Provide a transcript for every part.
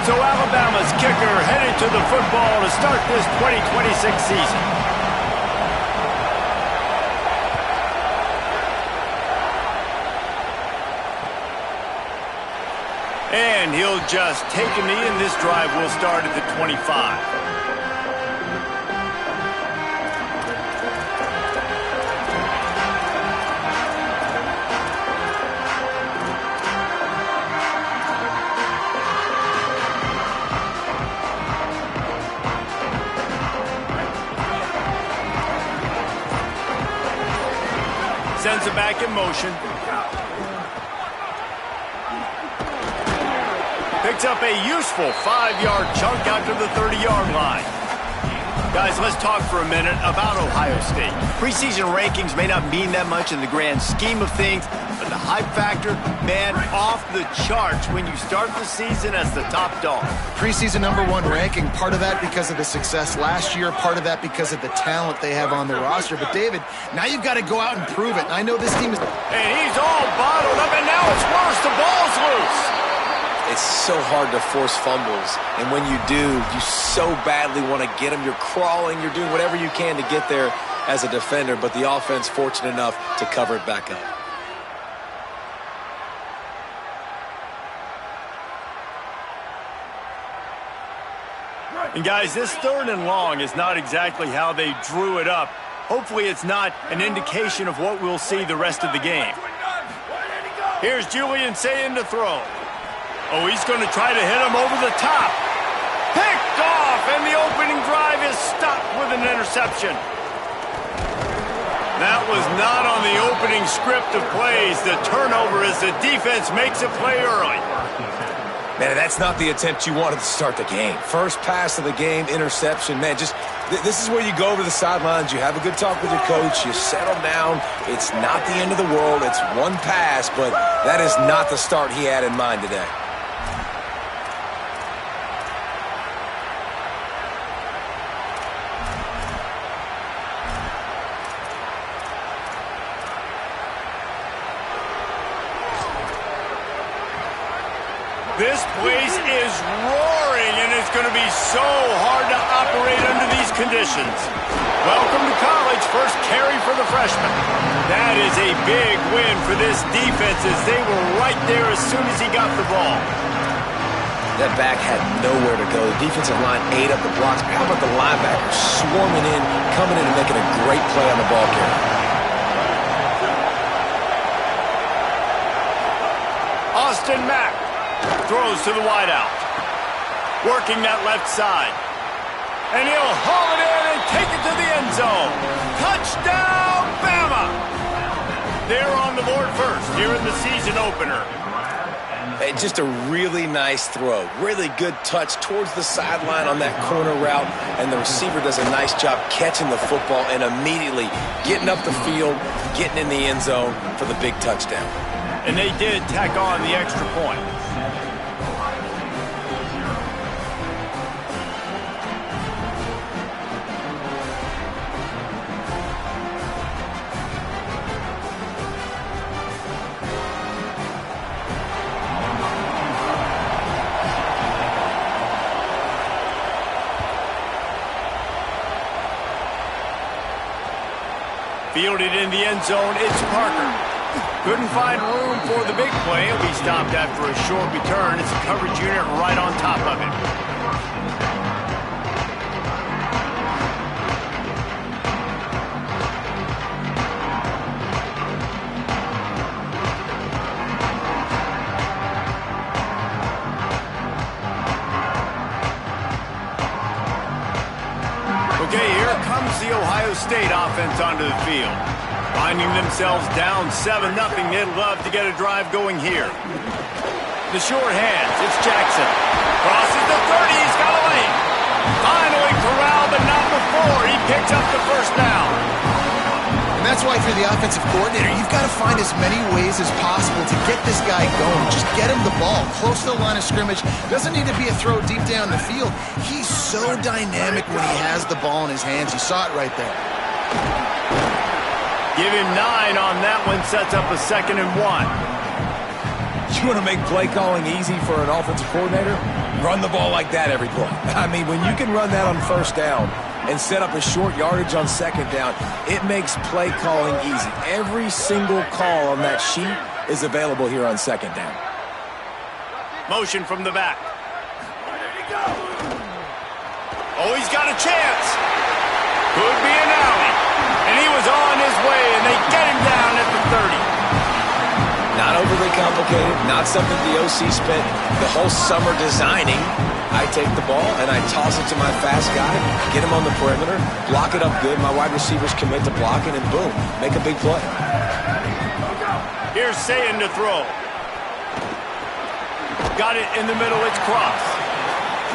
So Alabama's kicker headed to the football to start this 2026 season. And he'll just take a knee, and this drive will start at the 25. Sends it back in motion. Picks up a useful 5-yard chunk out to the 30-yard line. Guys, let's talk for a minute about Ohio State. Preseason rankings may not mean that much in the grand scheme of things, but the hype factor, man, off the charts when you start the season as the top dog. Preseason #1 ranking, part of that because of the success last year, part of that because of the talent they have on the roster. But, David, now you've got to go out and prove it. And I know this team is... And he's all bottled up, and now it's worse. The ball's loose. It's so hard to force fumbles, and when you do, you so badly want to get them. You're crawling, you're doing whatever you can to get there as a defender, but the offense fortunate enough to cover it back up. And guys, this 3rd and long is not exactly how they drew it up. Hopefully it's not an indication of what we'll see the rest of the game. Here's Julian saying to throw. Oh, he's going to try to hit him over the top. Picked off, and the opening drive is stopped with an interception. That was not on the opening script of plays. The turnover as the defense makes a play early. Man, that's not the attempt you wanted to start the game. First pass of the game, interception. Man, just this is where you go over the sidelines. You have a good talk with your coach. You settle down. It's not the end of the world. It's one pass, but that is not the start he had in mind today. This place is roaring, and it's going to be so hard to operate under these conditions. Welcome to college. First carry for the freshman. That is a big win for this defense as they were right there as soon as he got the ball. That back had nowhere to go. The defensive line ate up the blocks. How about the linebackers swarming in, coming in and making a great play on the ball carrier? Austin Mack throws to the wideout. Working that left side. And he'll haul it in and take it to the end zone. Touchdown, Bama! They're on the board first here in the season opener. Just a really nice throw. Really good touch towards the sideline on that corner route. And the receiver does a nice job catching the football and immediately getting up the field, getting in the end zone for the big touchdown. And they did tack on the extra point. Fielded in the end zone, it's Parker. Couldn't find room for the big play. He'll be stopped after a short return. It's a coverage unit right on top of him. Okay, here comes the Ohio State offense onto the field. Finding themselves down 7-0, they'd love to get a drive going here. The short hands, it's Jackson. Crosses the 30, he's got a lane. Finally corralled, but not before. He picks up the first down. And that's why, if you're the offensive coordinator, you've got to find as many ways as possible to get this guy going. Just get him the ball close to the line of scrimmage. Doesn't need to be a throw deep down the field. He's so dynamic when he has the ball in his hands. You saw it right there. Give him 9 on that one, sets up a 2nd and 1. You want to make play calling easy for an offensive coordinator? Run the ball like that every play. I mean, when you can run that on first down and set up a short yardage on second down, it makes play calling easy. Every single call on that sheet is available here on second down. Motion from the back. Oh, he's got a chance. Could be an alley. And he was on his way, and they get him down at the 30. Not overly complicated, not something the OC spent the whole summer designing. I take the ball and I toss it to my fast guy, get him on the perimeter, block it up good. My wide receivers commit to blocking, and boom, make a big play. Here's Sayin to throw. Got it in the middle, it's cross.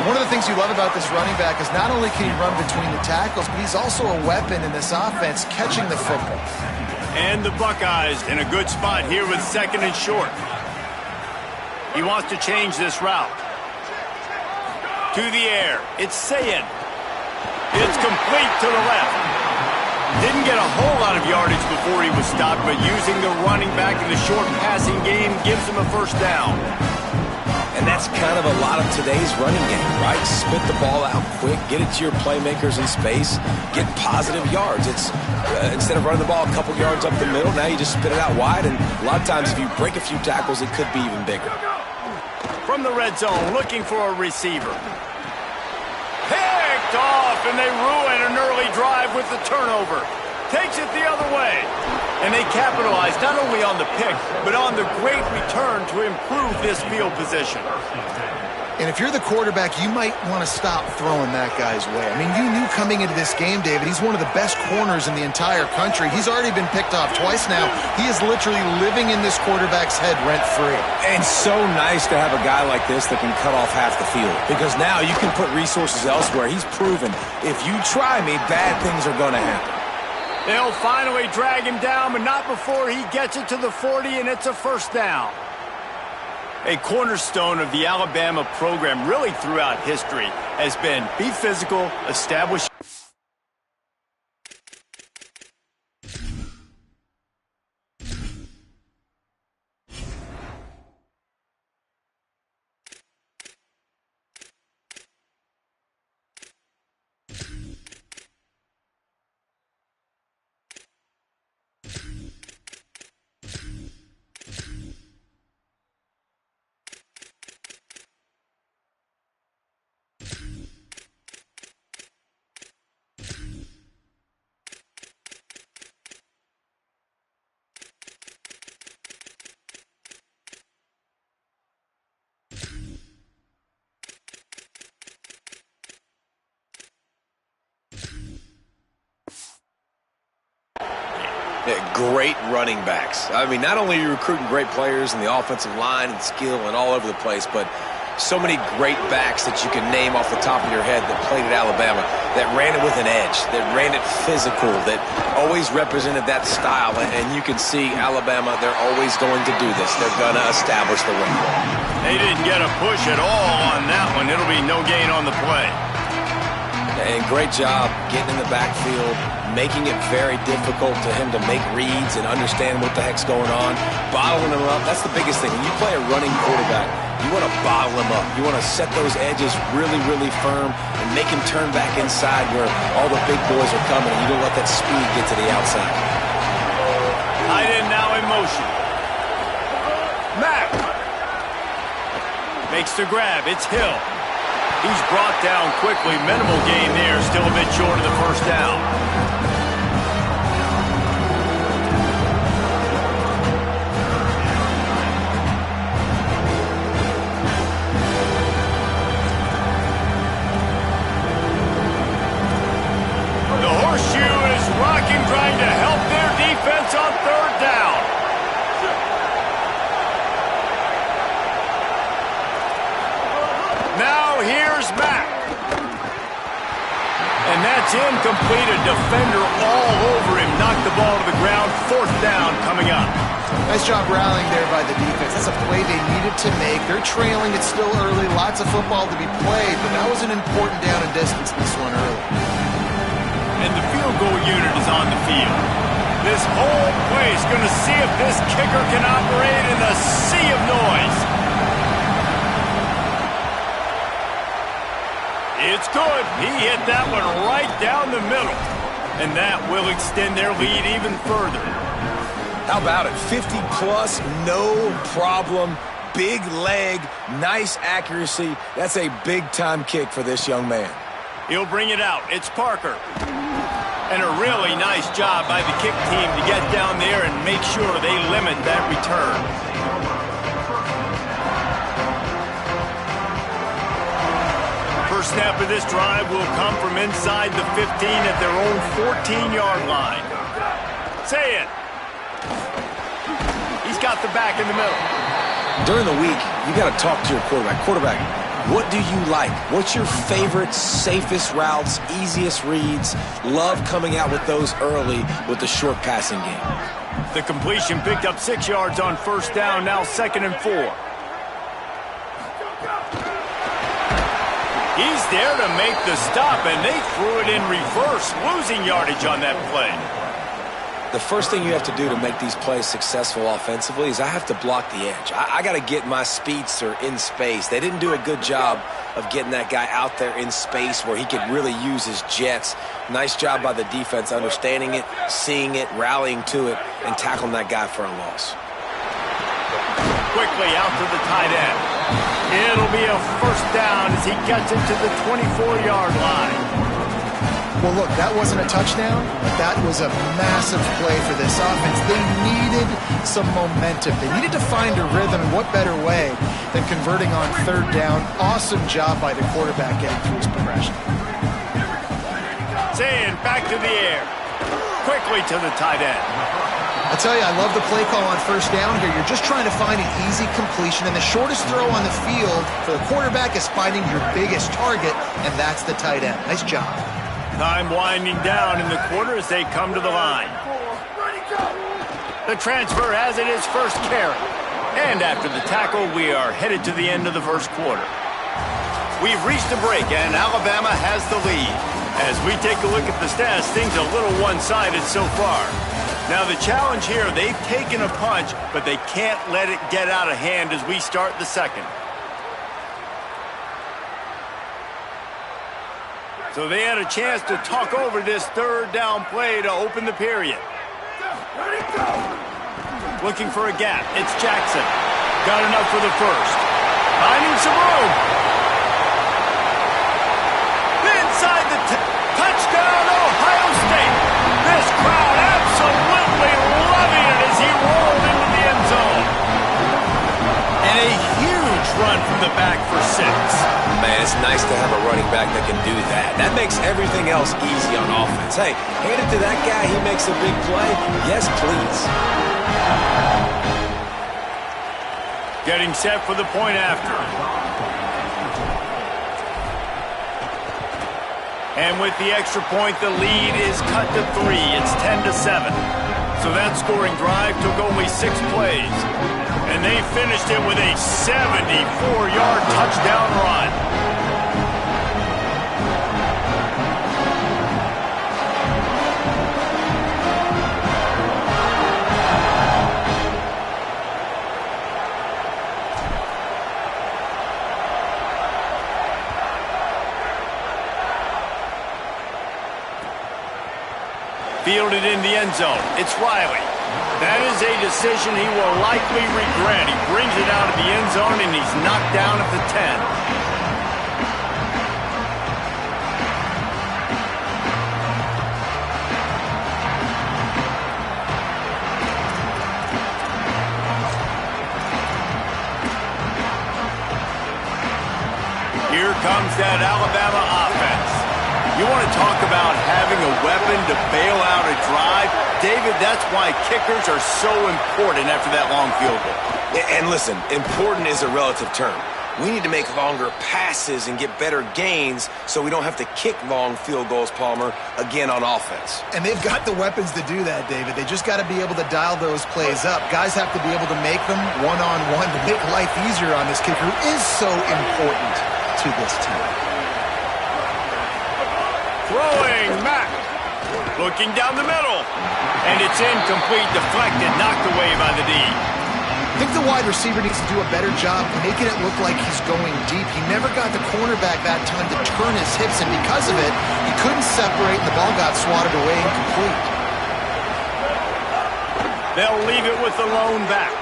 One of the things you love about this running back is not only can he run between the tackles, but he's also a weapon in this offense, catching the football. And the Buckeyes in a good spot here with second and short. He wants to change this route. To the air. It's Sayin. It's complete to the left. Didn't get a whole lot of yardage before he was stopped, but using the running back in the short passing game gives him a first down. And that's kind of a lot of today's running game, right? Spit the ball out quick, get it to your playmakers in space, get positive yards. It's instead of running the ball a couple yards up the middle, now you just spit it out wide, and a lot of times if you break a few tackles, it could be even bigger. From the red zone, looking for a receiver. Picked off, and they ruin an early drive with the turnover. Takes it the other way. And they capitalize not only on the pick, but on the great return to improve this field position. And if you're the quarterback, you might want to stop throwing that guy's way. I mean, you knew coming into this game, David, he's one of the best corners in the entire country. He's already been picked off twice now. He is literally living in this quarterback's head rent-free. And so nice to have a guy like this that can cut off half the field, because now you can put resources elsewhere. He's proven if you try me, bad things are going to happen. They'll finally drag him down, but not before he gets it to the 40, and it's a first down. A cornerstone of the Alabama program really throughout history has been be physical, establish. Yeah, great running backs. I mean, not only are you recruiting great players in the offensive line and skill and all over the place, but so many great backs that you can name off the top of your head that played at Alabama, that ran it with an edge, that ran it physical, that always represented that style. And you can see Alabama, they're always going to do this. They're going to establish the run. They didn't get a push at all on that one. It'll be no gain on the play. And great job getting in the backfield, making it very difficult to him to make reads and understand what the heck's going on, bottling him up. That's the biggest thing. When you play a running quarterback, you want to bottle him up. You want to set those edges really, really firm and make him turn back inside where all the big boys are coming, and you don't let that speed get to the outside. Tight end now in motion. Mack makes the grab. It's Hill. He's brought down quickly. Minimal gain there. Still a bit short of the first down. The horseshoe is rocking, trying to help their defense on third down. Now here's Mack. And that's incomplete. A defender all over him. Knocked the ball to the ground. Fourth down coming up. Nice job rallying there by the defense. That's a play they needed to make. They're trailing. It's still early. Lots of football to be played, but that was an important down and distance this one early. And the field goal unit is on the field. This whole place going to see if this kicker can operate in a sea of noise. It's good. He hit that one right down the middle. And that will extend their lead even further. How about it? 50-plus, no problem. Big leg, nice accuracy. That's a big-time kick for this young man. He'll bring it out. It's Parker. And a really nice job by the kick team to get down there and make sure they limit that return. First snap of this drive will come from inside the 15 at their own 14-yard line. Say it. He's got the back in the middle. During the week, you got to talk to your quarterback. Quarterback, what do you like? What's your favorite, safest routes, easiest reads? Love coming out with those early with the short passing game. The completion picked up 6 yards on first down, now 2nd and 4. He's there to make the stop, and they threw it in reverse, losing yardage on that play. The first thing you have to do to make these plays successful offensively is I have to block the edge. I got to get my speedster in space. They didn't do a good job of getting that guy out there in space where he could really use his jets. Nice job by the defense understanding it, seeing it, rallying to it, and tackling that guy for a loss. Quickly out to the tight end. It'll be a first down as he gets it to the 24-yard line. Well, look, that wasn't a touchdown, but that was a massive play for this offense. They needed some momentum. They needed to find a rhythm, and what better way than converting on third down. Awesome job by the quarterback getting through his progression. Saying back to the air. Quickly to the tight end. I tell you, I love the play call on first down here. You're just trying to find an easy completion, and the shortest throw on the field for the quarterback is finding your biggest target, and that's the tight end. Nice job. Time winding down in the quarter as they come to the line. The transfer has it his first carry. And after the tackle, we are headed to the end of the first quarter. We've reached a break, and Alabama has the lead. As we take a look at the stats, things are a little one-sided so far. Now the challenge here, they've taken a punch, but they can't let it get out of hand as we start the second. So they had a chance to talk over this third down play to open the period. Looking for a gap. It's Jackson. Got enough for the first. Finding some room. Inside the touchdown, Ohio State. This crowd absolutely loving it as he rolled into the end zone. And a huge run from the back for 6. Man, it's nice to have a running back that can do that. That makes everything else easy on offense. Hey, hand it to that guy. He makes a big play. Yes, please. Getting set for the point after. And with the extra point, the lead is cut to 3. It's 10-7. So that scoring drive took only 6 plays. And they finished it with a 74-yard touchdown run. Fielded in the end zone. It's Riley. That is a decision he will likely regret. He brings it out of the end zone, and he's knocked down at the 10. Here comes that Alabama offense. You want to talk about having a weapon to bail out a drive? David, that's why kickers are so important after that long field goal. And listen, important is a relative term. We need to make longer passes and get better gains so we don't have to kick long field goals, Palmer, again on offense. And they've got the weapons to do that, David. They just got to be able to dial those plays up. Guys have to be able to make them one-on-one to make life easier on this kicker, who is so important to this team. Throwing Mack. Looking down the middle. And it's incomplete, deflected, knocked away by the D. I think the wide receiver needs to do a better job making it look like he's going deep. He never got the cornerback that time to turn his hips, and because of it, he couldn't separate, and the ball got swatted away incomplete. They'll leave it with the lone back.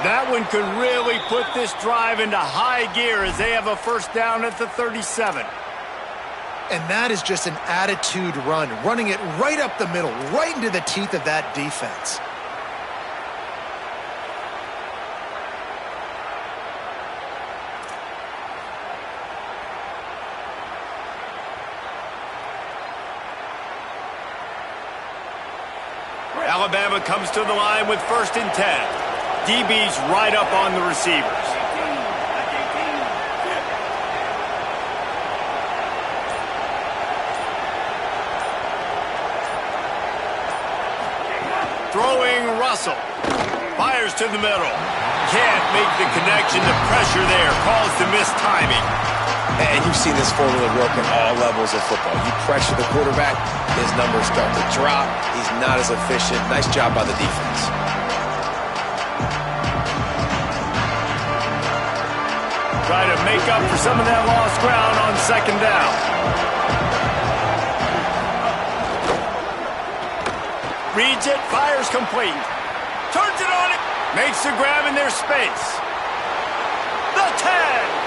That one could really put this drive into high gear as they have a first down at the 37. And that is just an attitude run, running it right up the middle, right into the teeth of that defense. Alabama comes to the line with 1st and 10. DB's right up on the receivers. Throwing Russell. Fires to the middle. Can't make the connection. The pressure there caused the missed timing. And you've seen this formula work at all levels of football. You pressure the quarterback, his numbers start to drop. He's not as efficient. Nice job by the defense. Try to make up for some of that lost ground on 2nd down. Reads it, fires complete. Turns it on it. Makes the grab in their space. The 10.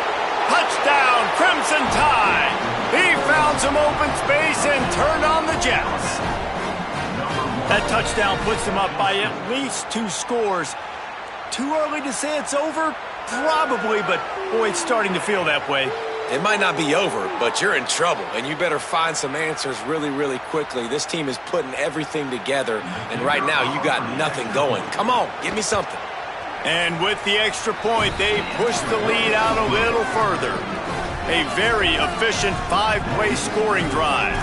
Touchdown, Crimson Tide. He found some open space and turned on the Jets. That touchdown puts them up by at least 2 scores. Too early to say it's over? Probably, but boy, it's starting to feel that way. It might not be over, but you're in trouble, and you better find some answers really, really quickly. This team is putting everything together, and right now you got nothing going. Come on, give me something. And with the extra point, they push the lead out a little further. A very efficient 5-play scoring drive.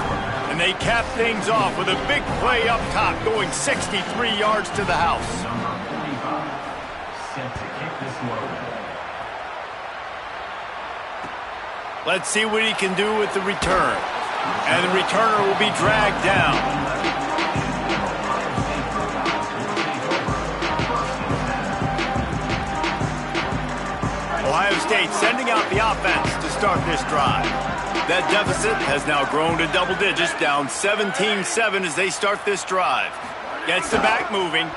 And they cap things off with a big play up top, going 63 yards to the house. Let's see what he can do with the return. And the returner will be dragged down. Ohio State sending out the offense to start this drive. That deficit has now grown to double digits, down 17-7 as they start this drive. Gets the back moving.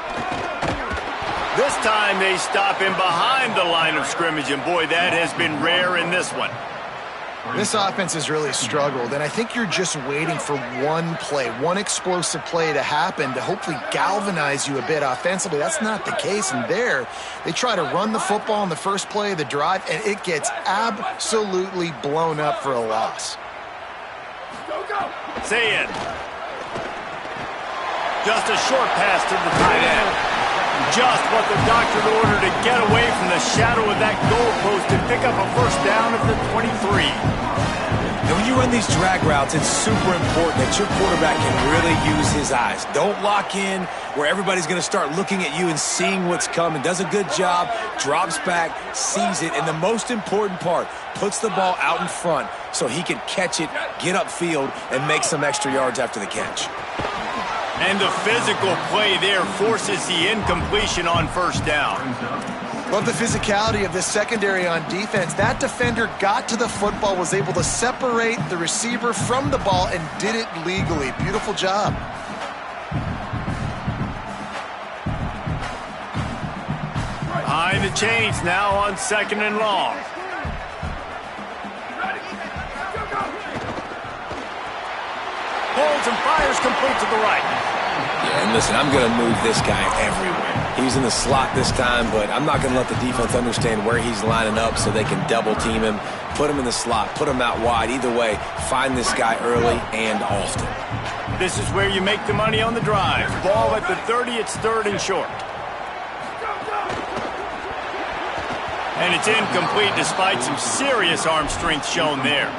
This time they stop him behind the line of scrimmage, and boy, that has been rare in this one. This offense has really struggled, and I think you're just waiting for one play, one explosive play to happen to hopefully galvanize you a bit offensively. That's not the case, and there they try to run the football in the first play of the drive, and it gets absolutely blown up for a loss. Say it. Just a short pass to the tight end. Just what the doctor ordered to get away from the shadow of that goalpost and pick up a first down at the 23. And when you run these drag routes, it's super important that your quarterback can really use his eyes. Don't lock in where everybody's going to start looking at you and seeing what's coming. Does a good job, drops back, sees it, and the most important part, puts the ball out in front so he can catch it, get upfield, and make some extra yards after the catch. And the physical play there forces the incompletion on first down. Love the physicality of this secondary on defense. That defender got to the football, was able to separate the receiver from the ball, and did it legally. Beautiful job. Behind the chains now on 2nd and long. Holds and fires complete to the right. Yeah, and listen, I'm going to move this guy everywhere. He's in the slot this time, but I'm not going to let the defense understand where he's lining up so they can double team him, put him in the slot, put him out wide. Either way, find this guy early and often. This is where you make the money on the drive. Ball at the 30, it's 3rd and short. And it's incomplete despite some serious arm strength shown there.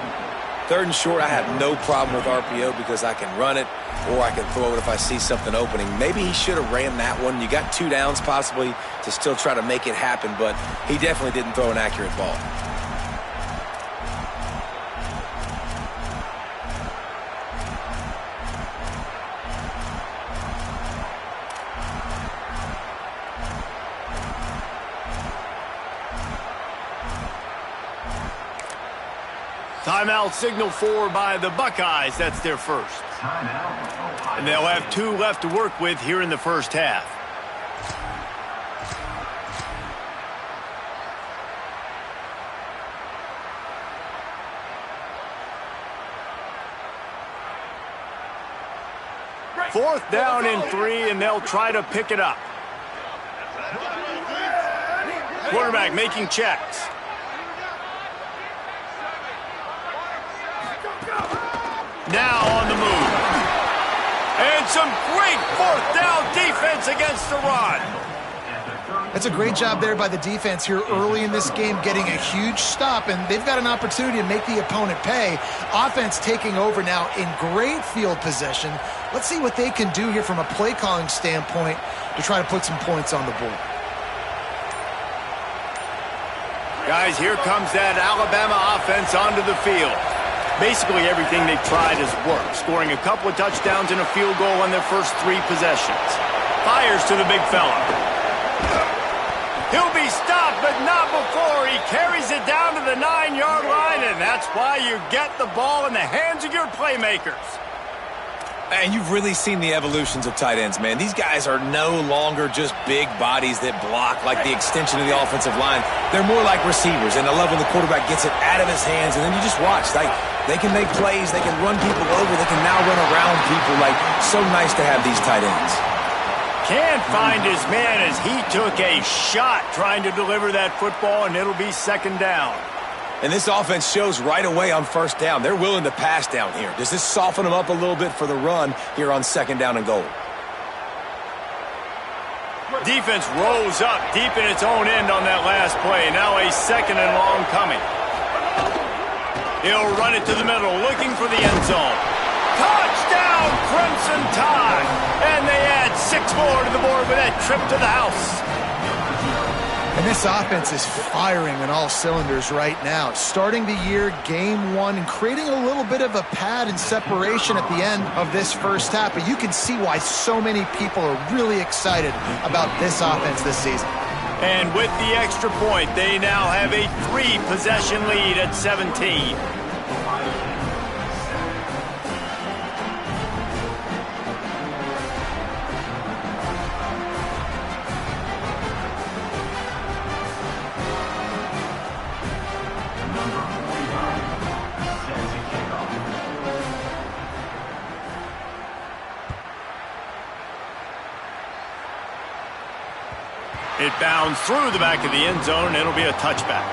3rd and short, I have no problem with RPO because I can run it or I can throw it if I see something opening. Maybe he should have ran that one. You got 2 downs possibly to still try to make it happen, but he definitely didn't throw an accurate ball. Timeout signal forward by the Buckeyes. That's their first. And they'll have 2 left to work with here in the first half. Fourth down and 3, and they'll try to pick it up. Quarterback making checks. Now on the move. And some great fourth down defense against the run. That's a great job there by the defense here early in this game, getting a huge stop, and they've got an opportunity to make the opponent pay. Offense taking over now in great field possession. Let's see what they can do here from a play calling standpoint to try to put some points on the board. Guys, here comes that Alabama offense onto the field. Basically everything they've tried has worked, scoring a couple of touchdowns and a field goal on their first 3 possessions. Fires to the big fella. He'll be stopped, but not before he carries it down to the 9-yard line, and that's why you get the ball in the hands of your playmakers. And you've really seen the evolutions of tight ends, man. These guys are no longer just big bodies that block like the extension of the offensive line. They're more like receivers, and I love when the quarterback gets it out of his hands, and then you just watch. Like, they can make plays, they can run people over, they can now run around people. Like, so nice to have these tight ends. Can't find his man as he took a shot trying to deliver that football, and it'll be second down. And this offense shows right away on first down. They're willing to pass down here. Does this soften them up a little bit for the run here on second down and goal? Defense rose up deep in its own end on that last play. Now a second and long coming. He'll run it to the middle, looking for the end zone. Touchdown, Crimson Tide! And they add 6 more to the board with that trip to the house. And this offense is firing on all cylinders right now. Starting the year, game 1, and creating a little bit of a pad and separation at the end of this first half. But you can see why so many people are really excited about this offense this season. And with the extra point, they now have a 3-possession lead at 17. It bounds through the back of the end zone, and it'll be a touchback.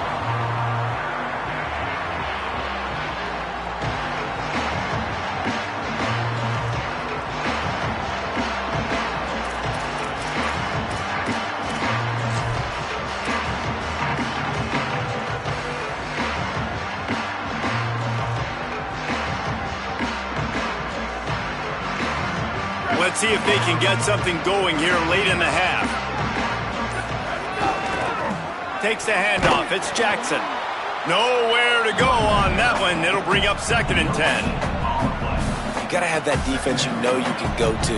Let's see if they can get something going here late in the half. Takes the handoff. It's Jackson. Nowhere to go on that one. It'll bring up second and 10. You got to have that defense you know you can go to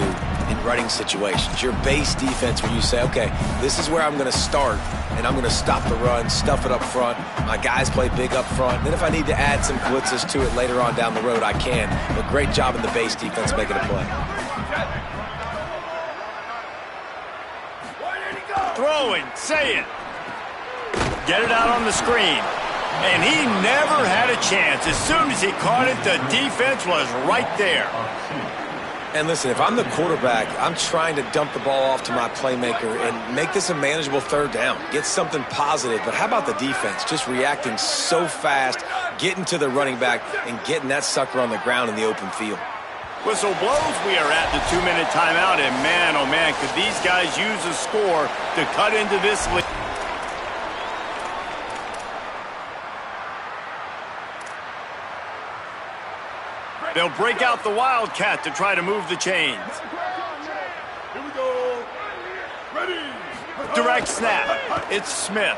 in running situations. Your base defense where you say, okay, this is where I'm going to start, and I'm going to stop the run, stuff it up front. My guys play big up front. Then if I need to add some blitzes to it later on down the road, I can. But great job in the base defense making a play. Throwing, say it. Get it out on the screen. And he never had a chance. As soon as he caught it, the defense was right there. And listen, if I'm the quarterback, I'm trying to dump the ball off to my playmaker and make this a manageable third down. Get something positive. But how about the defense? Just reacting so fast, getting to the running back, and getting that sucker on the ground in the open field. Whistle blows. We are at the 2-minute timeout. And man, oh man, could these guys use a score to cut into this lead. They'll break out the Wildcat to try to move the chains. Here we go. Ready. Direct snap. It's Smith.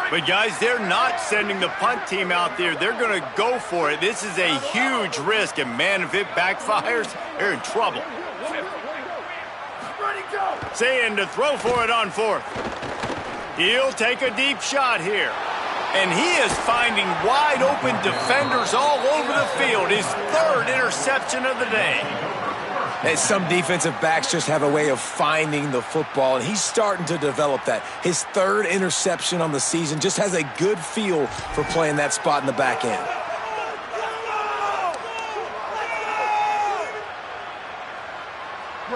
But, guys, they're not sending the punt team out there. They're going to go for it. This is a huge risk, and, man, if it backfires, they're in trouble. Saying to throw for it on 4th. He'll take a deep shot here. And he is finding wide-open defenders all over the field. His 3rd interception of the day. Hey, some defensive backs just have a way of finding the football, and he's starting to develop that. His 3rd interception on the season, just has a good feel for playing that spot in the back end.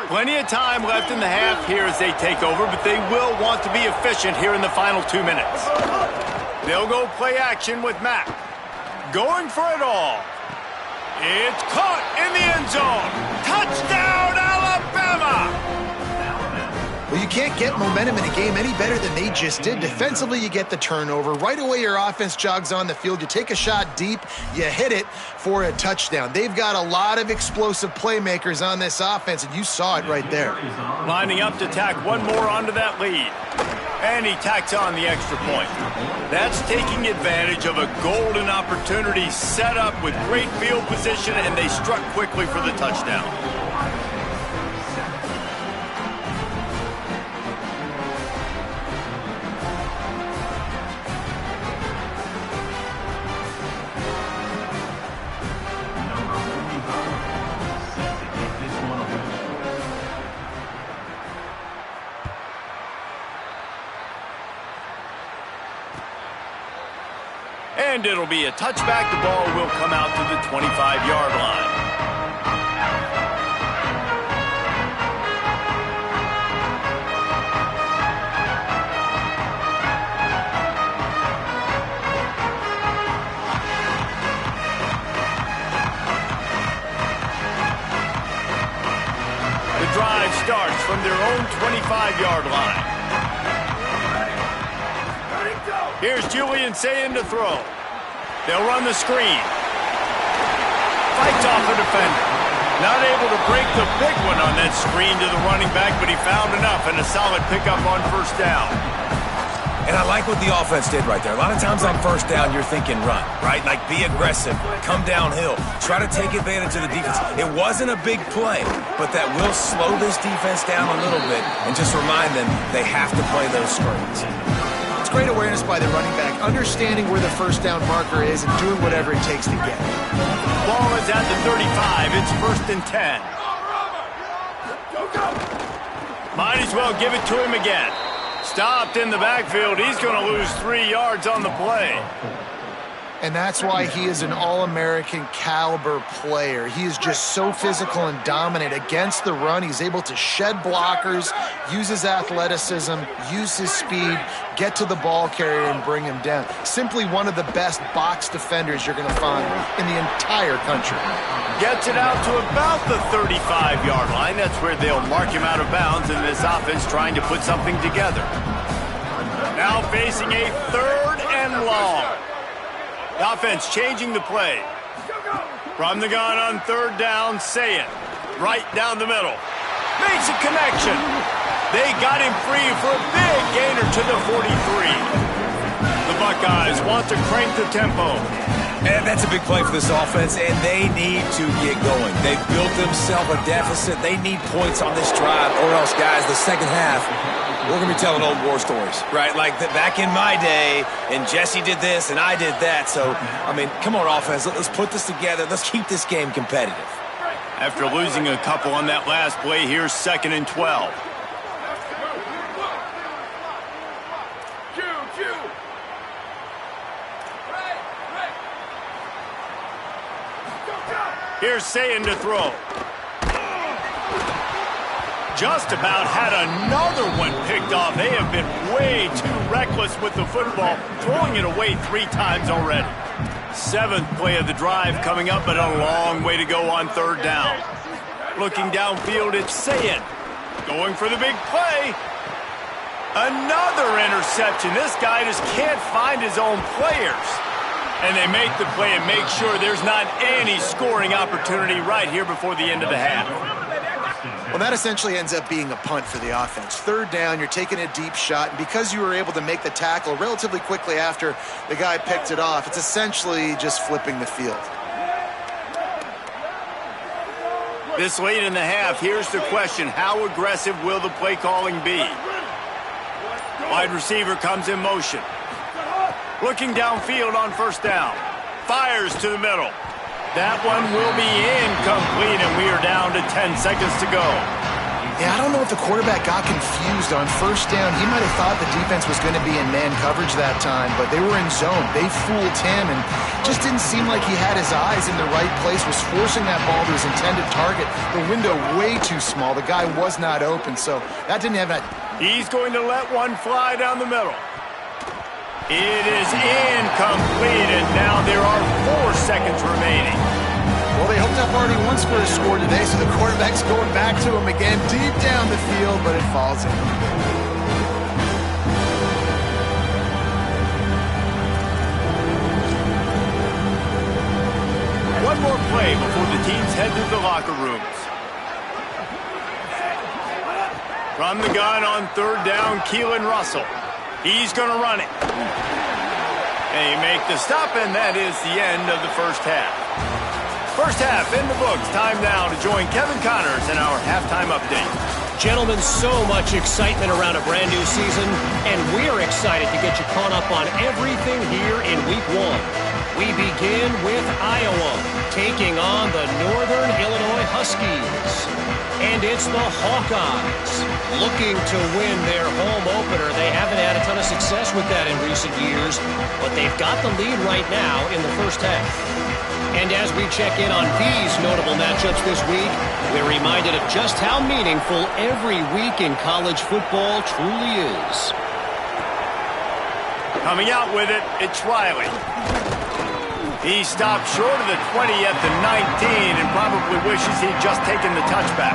Plenty of time left in the half here as they take over, but they will want to be efficient here in the final 2 minutes. They'll go play action with Mack. Going for it all. It's caught in the end zone. Touchdown, Alabama! Well, you can't get momentum in a game any better than they just did. Defensively, you get the turnover. Right away, your offense jogs on the field. You take a shot deep, you hit it for a touchdown. They've got a lot of explosive playmakers on this offense, and you saw it right there. Lining up to tack one more onto that lead. And he tacks on the extra point. That's taking advantage of a golden opportunity set up with great field position, and they struck quickly for the touchdown. And it'll be a touchback. The ball will come out to the 25-yard line. The drive starts from their own 25-yard line. Here's Julian saying to throw. They'll run the screen. Fights off a defender. Not able to break the big one on that screen to the running back, but he found enough and a solid pickup on 1st down. And I like what the offense did right there. A lot of times on 1st down, you're thinking run, right? Like be aggressive, come downhill, try to take advantage of the defense. It wasn't a big play, but that will slow this defense down a little bit and just remind them they have to play those screens. Great awareness by the running back, understanding where the 1st down marker is and doing whatever it takes to get it. Ball is at the 35. It's 1st and 10. Might as well give it to him again. Stopped in the backfield. He's going to lose 3 yards on the play. And that's why he is an All-American caliber player. He is just so physical and dominant against the run. He's able to shed blockers, use his athleticism, use his speed, get to the ball carrier and bring him down. Simply one of the best box defenders you're going to find in the entire country. Gets it out to about the 35-yard line. That's where they'll mark him out of bounds, and this offense trying to put something together. Now facing a 3rd and long. The offense changing the play. From the gun on 3rd down, Saying. Right down the middle. Makes a connection. They got him free for a big gainer to the 43. The Buckeyes want to crank the tempo. And that's a big play for this offense, and they need to get going. They've built themselves a deficit. They need points on this drive, or else, guys, the second half, we're going to be telling old war stories, right? Like back in my day, and Jesse did this, and I did that. So, I mean, come on, offense. Let's put this together. Let's keep this game competitive. After losing a couple on that last play, here's 2nd and 12. Here's Saying to throw. Just about had another one picked off. They have been way too reckless with the football, throwing it away 3 times already. 7th play of the drive coming up, but a long way to go on 3rd down. Looking downfield, it's Saying. Going for the big play. Another interception. This guy just can't find his own players. And they make the play and make sure there's not any scoring opportunity right here before the end of the half. Well, that essentially ends up being a punt for the offense. Third down, you're taking a deep shot, and because you were able to make the tackle relatively quickly after the guy picked it off, it's essentially just flipping the field. This late in the half, here's the question. How aggressive will the play calling be? Wide receiver comes in motion. Looking downfield on first down. Fires to the middle. That one will be incomplete, and we are down to 10 seconds to go. Yeah, I don't know if the quarterback got confused on first down. He might have thought the defense was going to be in man coverage that time, but they were in zone. They fooled him, and just didn't seem like he had his eyes in the right place, was forcing that ball to his intended target. The window way too small. The guy was not open, so that didn't have that. He's going to let one fly down the middle. It is incomplete, and now there are 4 seconds remaining. Well, they hoped up already once for a score today, so the quarterback's going back to him again deep down the field, but it falls in. One more play before the teams head to the locker rooms. From the gun on third down, Keelan Russell. He's going to run it. They make the stop, and that is the end of the first half. First half in the books. Time now to join Kevin Connors in our halftime update. Gentlemen, so much excitement around a brand new season, and we're excited to get you caught up on everything here in Week 1. We begin with Iowa, taking on the Northern Illinois Huskies. And it's the Hawkeyes looking to win their home opener. They haven't had a ton of success with that in recent years, but they've got the lead right now in the first half. And as we check in on these notable matchups this week, we're reminded of just how meaningful every week in college football truly is. Coming out with it, it's Riley. He stopped short of the 20 at the 19 and probably wishes he'd just taken the touchback.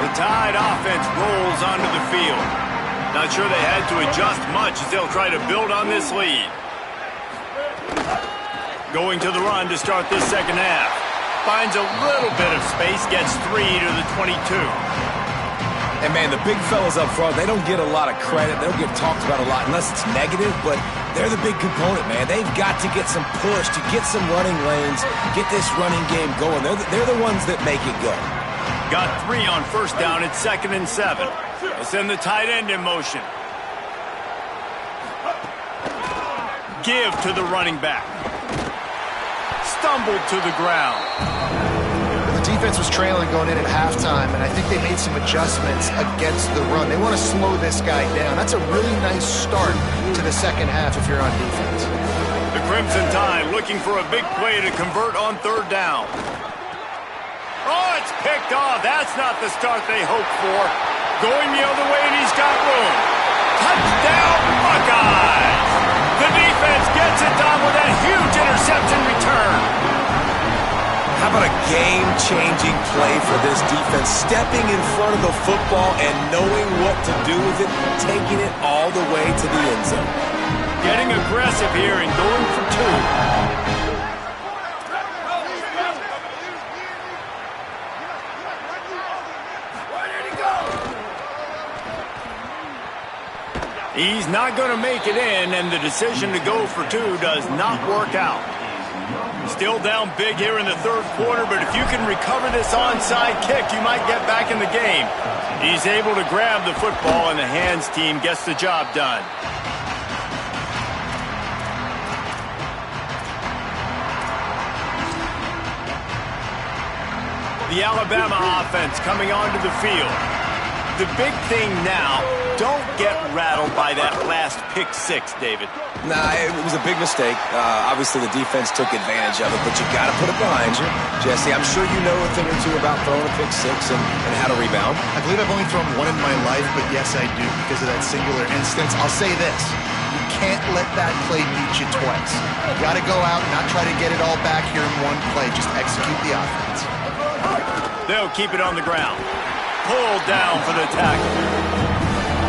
The Tide offense rolls onto the field. Not sure they had to adjust much as they'll try to build on this lead. Going to the run to start this second half. Finds a little bit of space, gets 3 to the 22. And, man, the big fellas up front, they don't get a lot of credit. They don't get talked about a lot unless it's negative, but they're the big component, man. They've got to get some push, to get some running lanes, get this running game going. They're the ones that make it go. Got 3 on first down. It's 2nd and 7. They'll send the tight end in motion. Give to the running back. Stumbled to the ground. The defense was trailing going in at halftime, and I think they made some adjustments against the run. They want to slow this guy down. That's a really nice start to the second half if you're on defense. The Crimson Tide looking for a big play to convert on third down. Oh, it's picked off. That's not the start they hoped for. Going the other way, and he's got room. Touchdown, Buckeyes! The defense gets it done with a huge interception return. How about a game-changing play for this defense? Stepping in front of the football and knowing what to do with it, taking it all the way to the end zone. Getting aggressive here and going for 2. He's not going to make it in, and the decision to go for 2 does not work out. Still down big here in the third quarter, but if you can recover this onside kick, you might get back in the game. He's able to grab the football, and the hands team gets the job done. The Alabama offense coming onto the field. The big thing now, don't get rattled by that last pick 6, David. Nah, it was a big mistake. Obviously, the defense took advantage of it, but you got to put it behind you. Jesse, I'm sure you know a thing or two about throwing a pick 6 and how to rebound. I believe I've only thrown 1 in my life, but yes, I do because of that singular instance. I'll say this. You can't let that play beat you twice. You got to go out and not try to get it all back here in one play. Just execute the offense. They'll keep it on the ground. Pulled down for the tackle.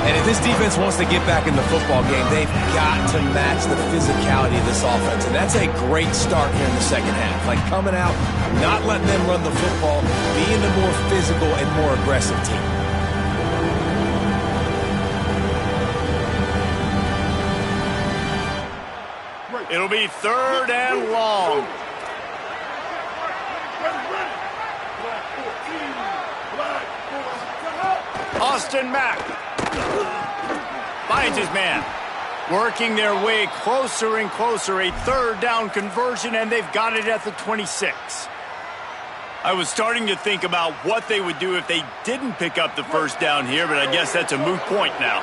And if this defense wants to get back in the football game, they've got to match the physicality of this offense. And that's a great start here in the second half. Like coming out, not letting them run the football, being the more physical and more aggressive team. It'll be 3rd and long. Austin Mack finds his man. Working their way closer and closer. A 3rd down conversion, and they've got it at the 26. I was starting to think about what they would do if they didn't pick up the 1st down here, but I guess that's a moot point now.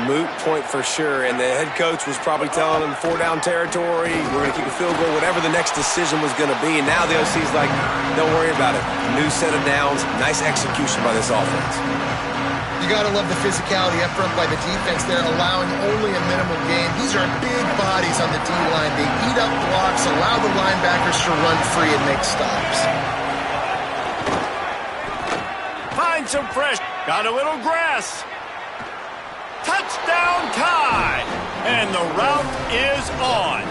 Moot point for sure, and the head coach was probably telling them 4-down territory, we're going to kick a field goal, whatever the next decision was going to be, and now the OC's like, don't worry about it. New set of downs, nice execution by this offense. You got to love the physicality up front by the defense. They're allowing only a minimal gain. These are big bodies on the D-line. They eat up blocks, allow the linebackers to run free and make stops. Find some fresh. Got a little grass. Touchdown tie. And the route is on.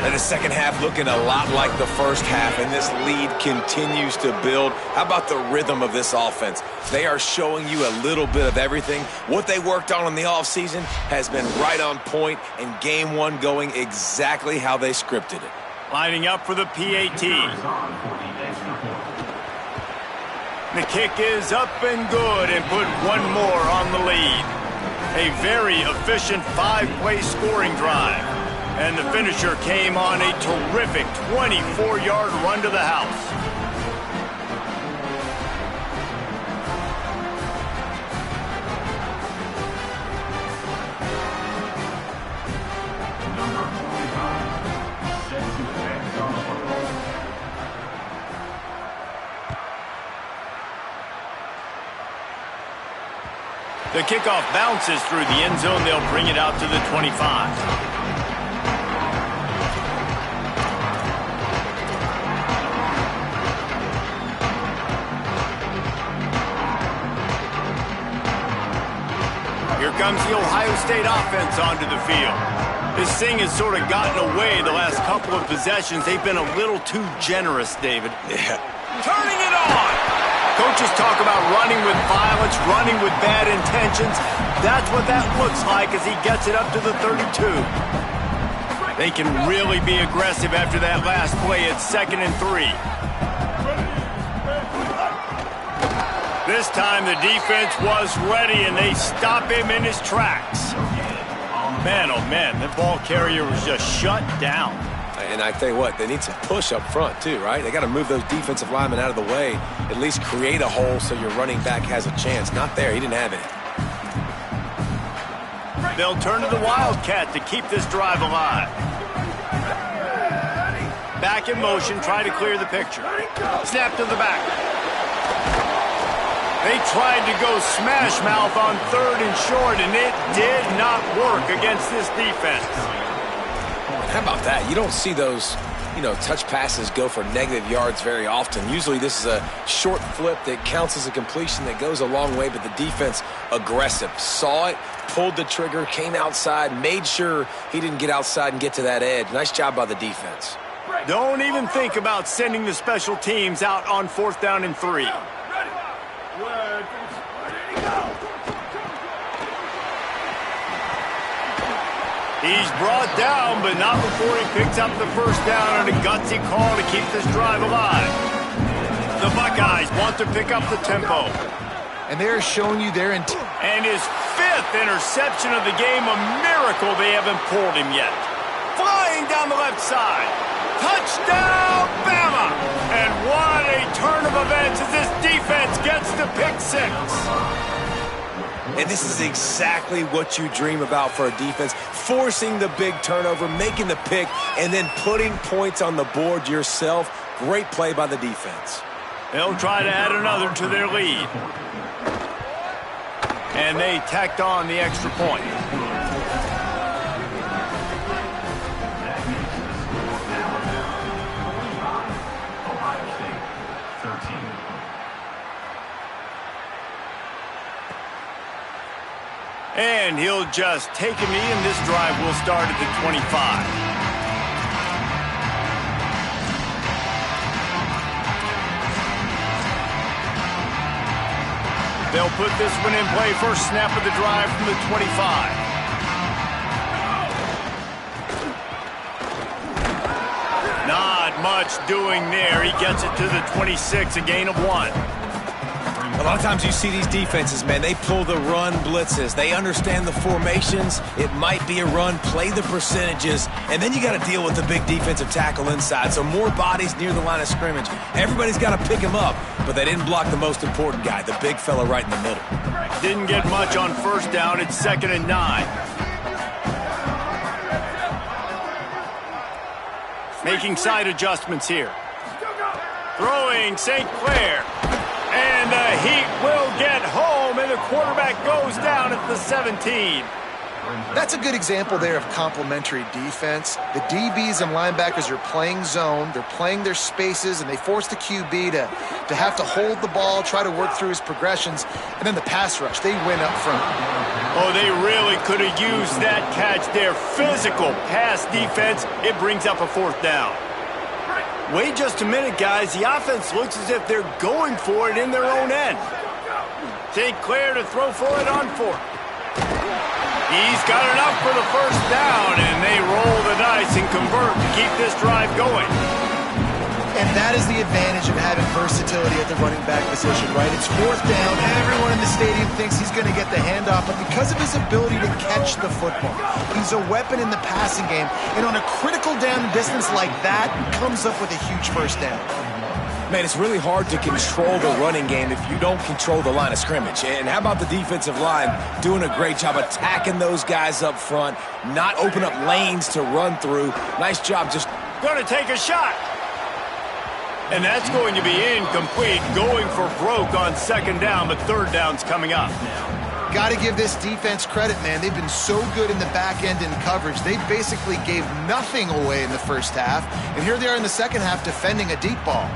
And the second half looking a lot like the first half, and this lead continues to build. How about the rhythm of this offense? They are showing you a little bit of everything. What they worked on in the offseason has been right on point, and game one going exactly how they scripted it. Lining up for the PAT. The kick is up and good, and put one more on the lead. A very efficient 5-play scoring drive. And the finisher came on a terrific 24-yard run to the house. The kickoff bounces through the end zone. They'll bring it out to the 25. Here comes the Ohio State offense onto the field. This thing has sort of gotten away the last couple of possessions. They've been a little too generous, David. Yeah. Turning it on! Coaches talk about running with violence, running with bad intentions. That's what that looks like as he gets it up to the 32. They can really be aggressive after that last play. It's 2nd and 3. This time the defense was ready, and they stop him in his tracks. Man, oh man, the ball carrier was just shut down. And I tell you what, they need some push up front too, right? They got to move those defensive linemen out of the way, at least create a hole so your running back has a chance. Not there, he didn't have it. They'll turn to the Wildcat to keep this drive alive. Back in motion, try to clear the picture. Snap to the back. They tried to go smash mouth on 3rd and short, and it did not work against this defense. How about that? You don't see those, touch passes go for negative yards very often. Usually this is a short flip that counts as a completion that goes a long way, but the defense aggressive. Saw it, pulled the trigger, came outside, made sure he didn't get outside and get to that edge. Nice job by the defense. Don't even think about sending the special teams out on 4th down and 3. He's brought down, but not before he picks up the 1st down on a gutsy call to keep this drive alive. The Buckeyes want to pick up the tempo. And they're showing you their intent. And his 5th interception of the game, a miracle they haven't pulled him yet. Flying down the left side. Touchdown, Bama! And what a turn of events as this defense gets to pick 6. And this is exactly what you dream about for a defense. Forcing the big turnover, making the pick, and then putting points on the board yourself. Great play by the defense. They'll try to add another to their lead. And they tacked on the extra point. And he'll just take a knee, and this drive will start at the 25. They'll put this one in play. First snap of the drive from the 25. Not much doing there. He gets it to the 26, a gain of 1. A lot of times you see these defenses, man, they pull the run blitzes. They understand the formations. It might be a run, play the percentages, and then you got to deal with the big defensive tackle inside. So more bodies near the line of scrimmage. Everybody's got to pick him up, but they didn't block the most important guy, the big fella right in the middle. Didn't get much on first down. It's 2nd and 9. Making side adjustments here. Throwing St. Clair. And the Heat will get home, and the quarterback goes down at the 17. That's a good example there of complementary defense. The DBs and linebackers are playing zone, they're playing their spaces, and they force the QB to have to hold the ball, try to work through his progressions, and then the pass rush, they win up front. Oh, they really could have used that catch there. Physical pass defense, it brings up a 4th down. Wait just a minute, guys. The offense looks as if they're going for it in their own end. St. Clair to throw for it on 4th. He's got enough for the first down, and they roll the dice and convert to keep this drive going. And that is the advantage of having versatility at the running back position, right? It's 4th down. Everyone in the stadium thinks he's going to get the handoff, but because of his ability to catch the football, he's a weapon in the passing game. And on a critical down distance like that, he comes up with a huge first down. Man, it's really hard to control the running game if you don't control the line of scrimmage. And how about the defensive line doing a great job attacking those guys up front, not open up lanes to run through. Nice job just going to take a shot. And that's going to be incomplete, going for broke on 2nd down, but 3rd down's coming up. Got to give this defense credit, man. They've been so good in the back end in coverage. They basically gave nothing away in the first half, and here they are in the second half defending a deep ball.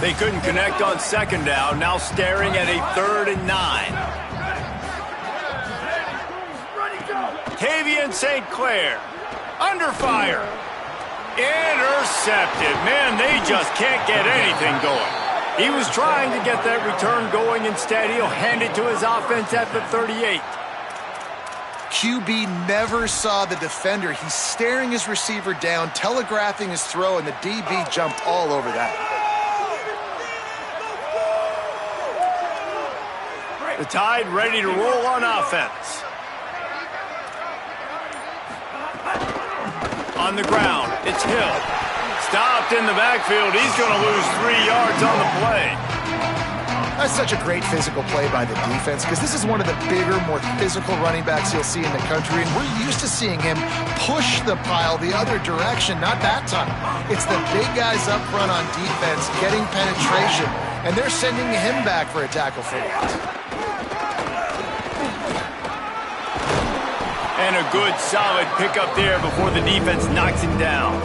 They couldn't connect on 2nd down, now staring at a 3rd and 9. Tavian St. Clair, under fire. Intercepted. Man, they just can't get anything going. He was trying to get that return going. Instead, he'll hand it to his offense at the 38. QB never saw the defender. He's staring his receiver down, telegraphing his throw, and the DB jumped all over that. The Tide ready to roll on offense. On the ground, it's Hill. Stopped in the backfield. He's going to lose 3 yards on the play. That's such a great physical play by the defense because this is one of the bigger, more physical running backs you'll see in the country, and we're used to seeing him push the pile the other direction. Not that time. It's the big guys up front on defense getting penetration, and they're sending him back for a tackle for loss. And a good, solid pickup there before the defense knocks him down.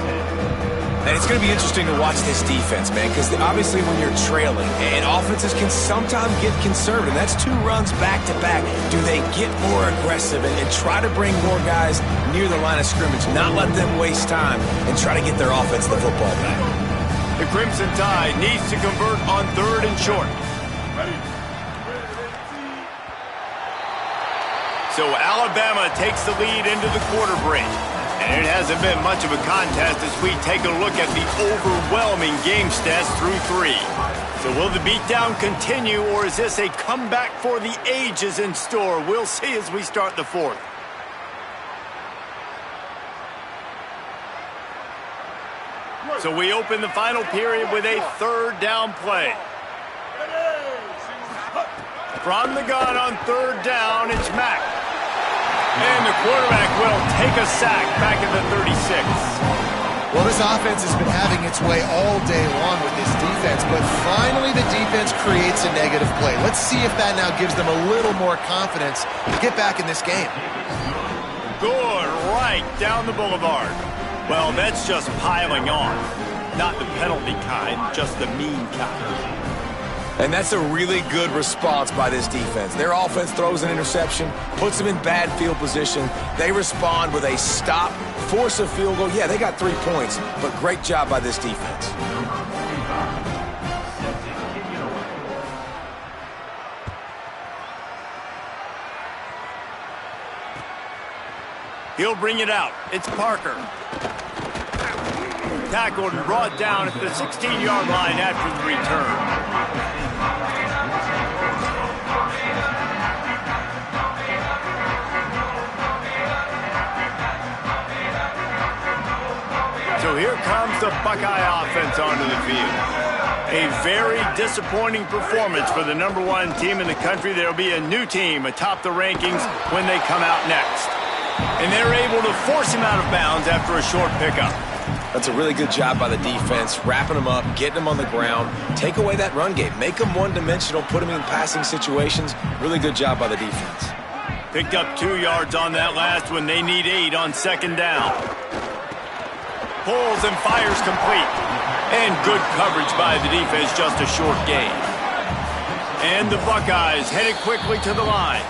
And it's going to be interesting to watch this defense, man, because obviously when you're trailing, and offenses can sometimes get conservative. That's 2 runs back-to-back. Do they get more aggressive and try to bring more guys near the line of scrimmage, not let them waste time, and try to get their offense the football back? The Crimson Tide needs to convert on 3rd and short. So Alabama takes the lead into the quarter break. And it hasn't been much of a contest as we take a look at the overwhelming game stats through 3. So will the beatdown continue, or is this a comeback for the ages in store? We'll see as we start the 4th. So we open the final period with a 3rd down play. From the gun on 3rd down, it's Mack. And the quarterback will take a sack back at the 36. Well, this offense has been having its way all day long with this defense, but finally the defense creates a negative play. Let's see if that now gives them a little more confidence to get back in this game. Good, right down the boulevard. Well, that's just piling on. Not the penalty kind, just the mean kind. And that's a really good response by this defense. Their offense throws an interception, puts them in bad field position. They respond with a stop, force a field goal. Yeah, they got 3 points, but great job by this defense. He'll bring it out. It's Parker. Tackled and brought down at the 16-yard line after the return. So here comes the Buckeye offense onto the field. A very disappointing performance for the #1 team in the country. There'll be a new team atop the rankings when they come out next. And they're able to force him out of bounds after a short pickup. That's a really good job by the defense, wrapping them up, getting them on the ground, take away that run game, make them one-dimensional, put them in passing situations. Really good job by the defense. Picked up 2 yards on that last one. They need 8 on 2nd down. Pulls and fires complete. And good coverage by the defense, just a short gain. And the Buckeyes headed quickly to the line.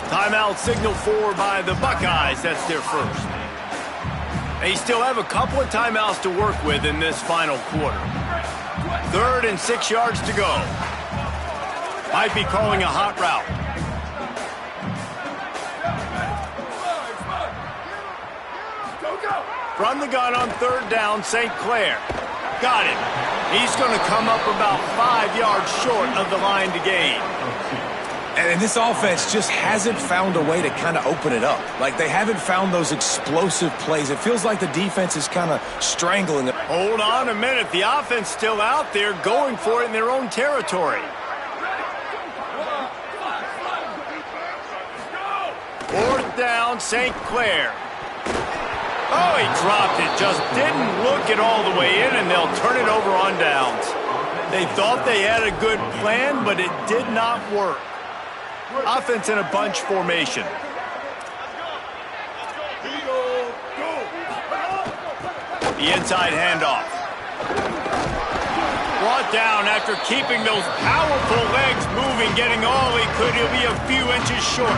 Timeout signal for by the Buckeyes. That's their first. They still have a couple of timeouts to work with in this final quarter. 3rd and 6 yards to go. Might be calling a hot route. From the gun on 3rd down, St. Clair. Got it. He's going to come up about 5 yards short of the line to gain. And this offense just hasn't found a way to kind of open it up. Like, they haven't found those explosive plays. It feels like the defense is kind of strangling it. Hold on a minute. The offense still out there going for it in their own territory. 4th down, St. Clair. Oh, he dropped it. Just didn't look it all the way in, and they'll turn it over on downs. They thought they had a good plan, but it did not work. Offense in a bunch formation. The inside handoff. Brought down after keeping those powerful legs moving, getting all he could. He'll be a few inches short.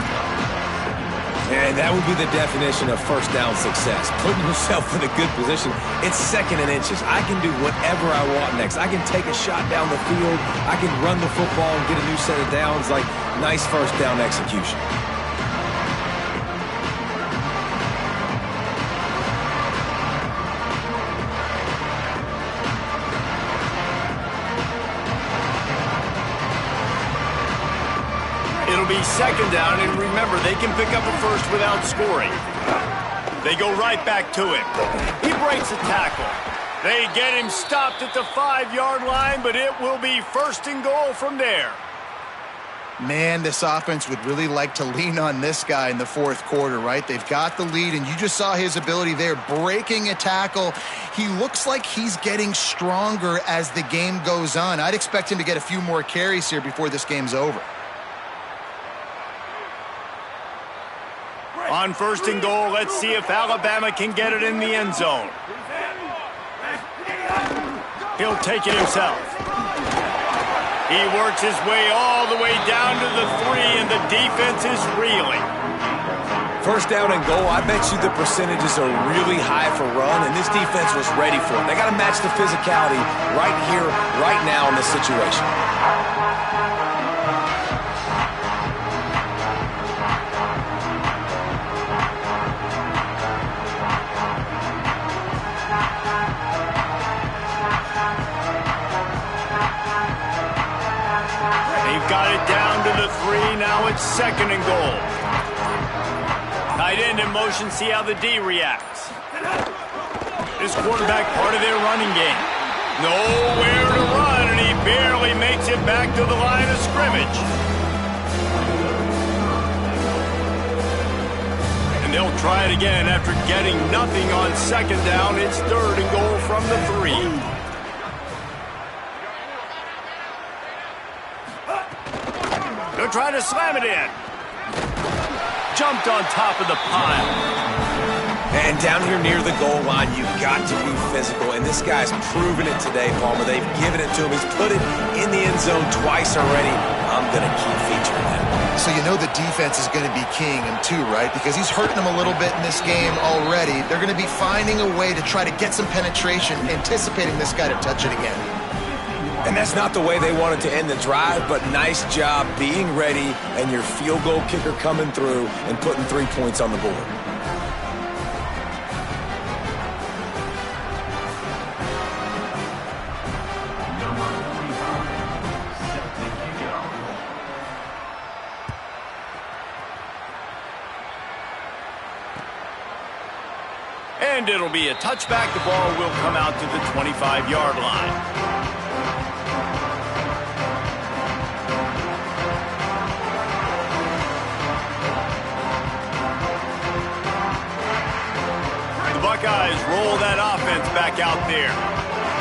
And that would be the definition of first down success. Putting yourself in a good position. It's 2nd and inches. I can do whatever I want next. I can take a shot down the field. I can run the football and get a new set of downs. Like, nice first down execution. It'll be 2nd down, and remember, they can pick up a first without scoring. They go right back to him. He breaks a tackle. They get him stopped at the 5-yard line, but it will be 1st and goal from there. Man, this offense would really like to lean on this guy in the 4th quarter, right? They've got the lead, and you just saw his ability there, breaking a tackle. He looks like he's getting stronger as the game goes on. I'd expect him to get a few more carries here before this game's over. On 1st and goal, let's see if Alabama can get it in the end zone. He'll take it himself. He works his way all the way down to the 3, and the defense is reeling. 1st down and goal, I bet you the percentages are really high for run, and this defense was ready for it. They got to match the physicality right here, right now in this situation. Got it down to the 3. Now it's 2nd and goal. Tight end in motion. See how the D reacts. This quarterback part of their running game. Nowhere to run, and he barely makes it back to the line of scrimmage. And they'll try it again after getting nothing on 2nd down. It's 3rd and goal from the 3. They're trying to slam it in. Jumped on top of the pile. And down here near the goal line, you've got to be physical. And this guy's proven it today, Palmer. They've given it to him. He's put it in the end zone twice already. I'm going to keep featuring him. So you know the defense is going to be keying him too, right? Because he's hurting them a little bit in this game already. They're going to be finding a way to try to get some penetration, anticipating this guy to touch it again. And that's not the way they wanted to end the drive, but nice job being ready and your field goal kicker coming through and putting 3 points on the board. And it'll be a touchback. The ball will come out to the 25-yard line. The Buckeyes roll that offense back out there.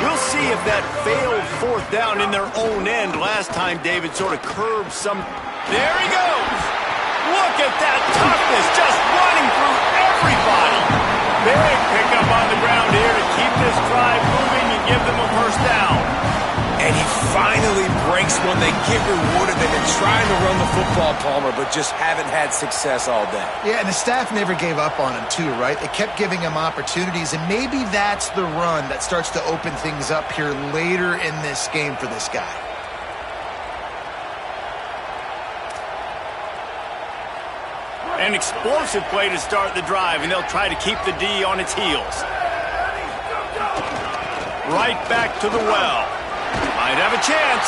We'll see if that failed fourth down in their own end last time David sort of curbed some. There he goes. Look at that toughness, just running through everybody. Big pickup on the ground here to keep this drive moving and give them a first down. And he finally breaks one. They get rewarded. They've been trying to run the football, Palmer, but just haven't had success all day. Yeah, and the staff never gave up on him too, right? They kept giving him opportunities, and maybe that's the run that starts to open things up here later in this game for this guy. An explosive play to start the drive, and they'll try to keep the D on its heels. Right back to the well. Might have a chance.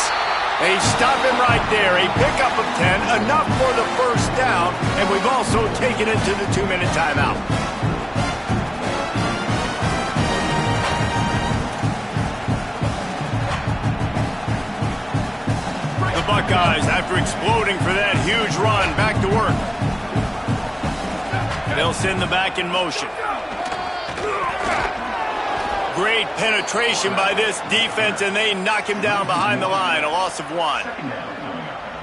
They stop him right there. A pickup of 10, enough for the first down, and we've also taken it to the 2-minute timeout. The Buckeyes, after exploding for that huge run, back to work. They'll send the back in motion. Great penetration by this defense, and they knock him down behind the line. A loss of 1.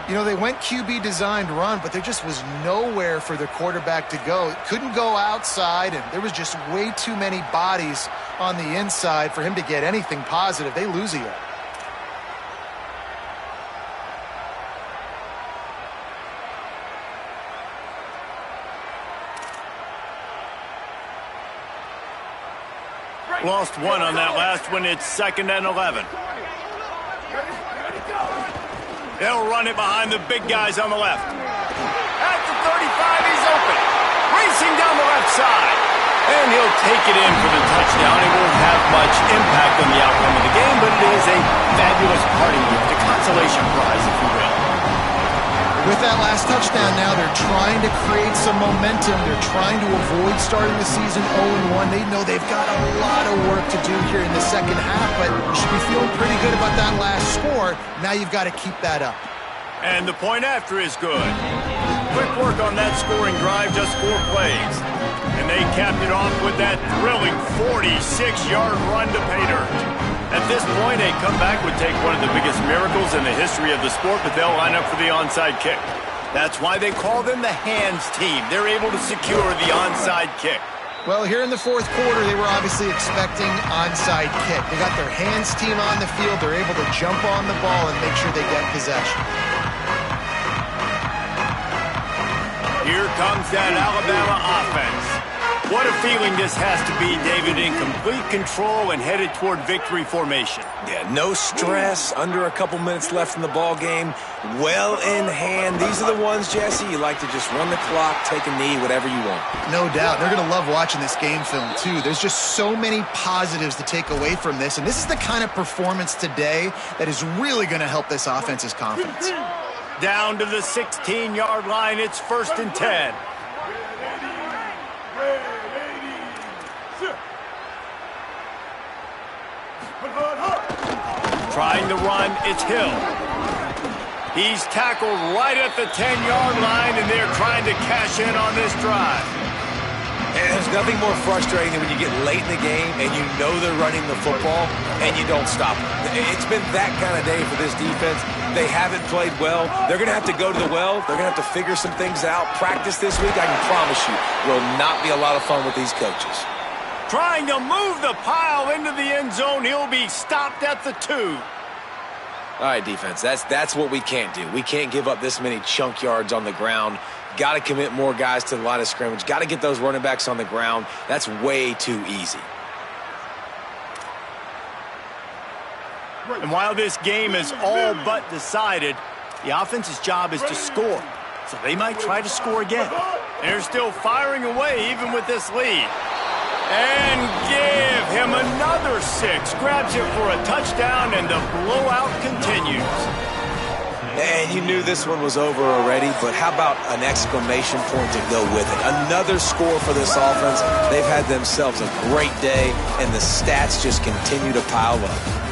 You know, they went QB designed run, but there just was nowhere for the quarterback to go. Couldn't go outside, and there was just way too many bodies on the inside for him to get anything positive. They lose a yard. Lost 1 on that last one. It's 2nd and 11. They'll run it behind the big guys on the left. At the 35, he's open. Racing down the left side. And he'll take it in for the touchdown. It won't have much impact on the outcome of the game, but it is a fabulous parting gift, a consolation prize, if you will. With that last touchdown now, they're trying to create some momentum. They're trying to avoid starting the season 0-1. They know they've got a lot of work to do here in the second half, but you should be feeling pretty good about that last score. Now you've got to keep that up. And the point after is good. Quick work on that scoring drive, just 4 plays. And they capped it off with that thrilling 46-yard run to pay dirt. At this point, a comeback would take one of the biggest miracles in the history of the sport, but they'll line up for the onside kick. That's why they call them the hands team. They're able to secure the onside kick. Well, here in the fourth quarter, they were obviously expecting onside kick. They got their hands team on the field. They're able to jump on the ball and make sure they get possession. Here comes that Alabama offense. What a feeling this has to be, David, in complete control and headed toward victory formation. Yeah, no stress, under a couple minutes left in the ball game, well in hand. These are the ones, Jesse, you like to just run the clock, take a knee, whatever you want. No doubt. They're going to love watching this game film, too. There's just so many positives to take away from this, and this is the kind of performance today that is really going to help this offense's confidence. Down to the 16-yard line, it's 1st and 10. Trying to run, it's Hill. He's tackled right at the 10-yard line, and they're trying to cash in on this drive. And there's nothing more frustrating than when you get late in the game and you know they're running the football and you don't stop them. It's been that kind of day for this defense. They haven't played well. They're going to have to go to the well. They're going to have to figure some things out. Practice this week, I can promise you, will not be a lot of fun with these coaches. Trying to move the pile into the end zone. He'll be stopped at the 2. All right, defense, that's what we can't do. We can't give up this many chunk yards on the ground. Got to commit more guys to the line of scrimmage. Got to get those running backs on the ground. That's way too easy. And while this game is all but decided, the offense's job is to score. So they might try to score again. They're still firing away even with this lead. And give him another 6. Grabs it for a touchdown, and the blowout continues. And you knew this one was over already, but how about an exclamation point to go with it? Another score for this offense. They've had themselves a great day, and the stats just continue to pile up.